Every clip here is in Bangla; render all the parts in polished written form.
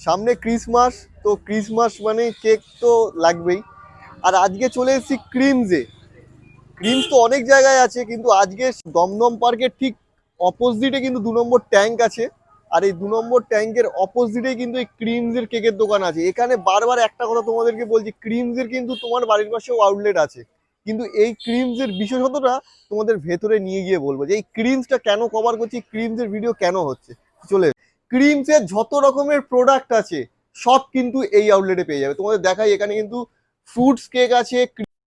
সামনে ক্রিসমাস, তো ক্রিসমাস মানে কেক তো লাগবেই। আর আজকে চলে এসেছি ক্রিমসে। ক্রিমস তো অনেক জায়গায় আছে, কিন্তু আজকে দমদম পার্কের ঠিক অপোজিটে কিন্তু 2 নম্বর ট্যাঙ্ক আছে। আর এই 2 নম্বর ট্যাঙ্কের অপোজিটে কিন্তু এই ক্রিমসের কেকের দোকান আছে। এখানে বারবার একটা কথা তোমাদেরকে বলছি, ক্রিমসের কিন্তু তোমার বাড়ির পাশেও আউটলেট আছে, কিন্তু এই ক্রিমসের বিশেষতটা তোমাদের ভেতরে নিয়ে গিয়ে বলবো যে এই ক্রিমসটা কেন কভার করছি, ক্রিমসের ভিডিও কেন হচ্ছে। চলে ক্রিমসের যত রকমের প্রোডাক্ট আছে সব কিন্তু এই আউটলেটে পেয়ে যাবে। তোমাদের দেখাই, এখানে কিন্তু ফ্রুটস কেক আছে,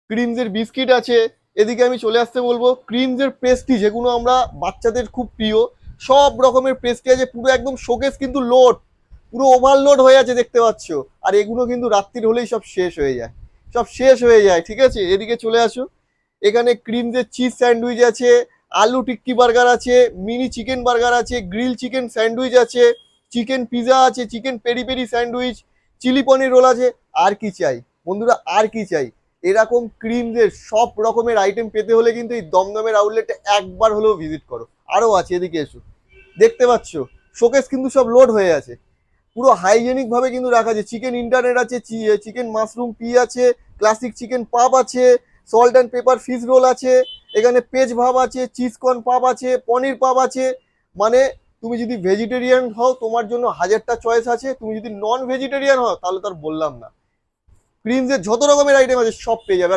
ক্রিমসের বিস্কিট আছে। এদিকে আমি চলে আসতে বলবো ক্রিমসের পেস্ট্রি, যেগুলো আমরা বাচ্চাদের খুব প্রিয়। সব রকমের পেস্ট্রি আছে, পুরো একদম শোকেস কিন্তু লোড, পুরো ওভারলোড হয়ে আছে দেখতে পাচ্ছ। আর এগুলো কিন্তু রাত্রির হলেই সব শেষ হয়ে যায়, সব শেষ হয়ে যায়, ঠিক আছে। এদিকে চলে আসো, এখানে ক্রিমসের চিজ স্যান্ডউইচ আছে, আলু টিক্কি বার্গার আছে, মিনি চিকেন বার্গার আছে, গ্রিল চিকেন স্যান্ডউইচ আছে, চিকেন পিজা আছে, chicken peri peri sandwich, chilli paneer roll আছে। আর কি চাই বন্ধুরা, আর কি চাই। এরকম ক্রিমসের সব রকমের আইটেম পেতে হলে কিন্তু এই দমদমের আউটলেটে একবার হলেও ভিজিট করো। আরও আছে, এদিকে এসো, দেখতে পাচ্ছ শোকেস কিন্তু সব লোড হয়ে আছে, পুরো হাইজেনিক ভাবে কিন্তু রাখা আছে। চিকেন ইন্টারনেট আছে, চিকেন মাশরুম পি আছে, ক্লাসিক চিকেন পাপ আছে, salt and paper fish role আছে, এখানে পেজ ভাব আছে, চিজ কর্ন পাপ আছে, পনির পাপ আছে। মানে তুমি যদি ভেজিটেরিয়ান হও তোমার জন্য হাজারটা চয়েস আছে, তুমি যদি নন ভেজিটেরিয়ান হও তাহলে তার বললাম না। ক্রিমসের যত রকমের আইটেম আছে সব পেয়ে যাবে।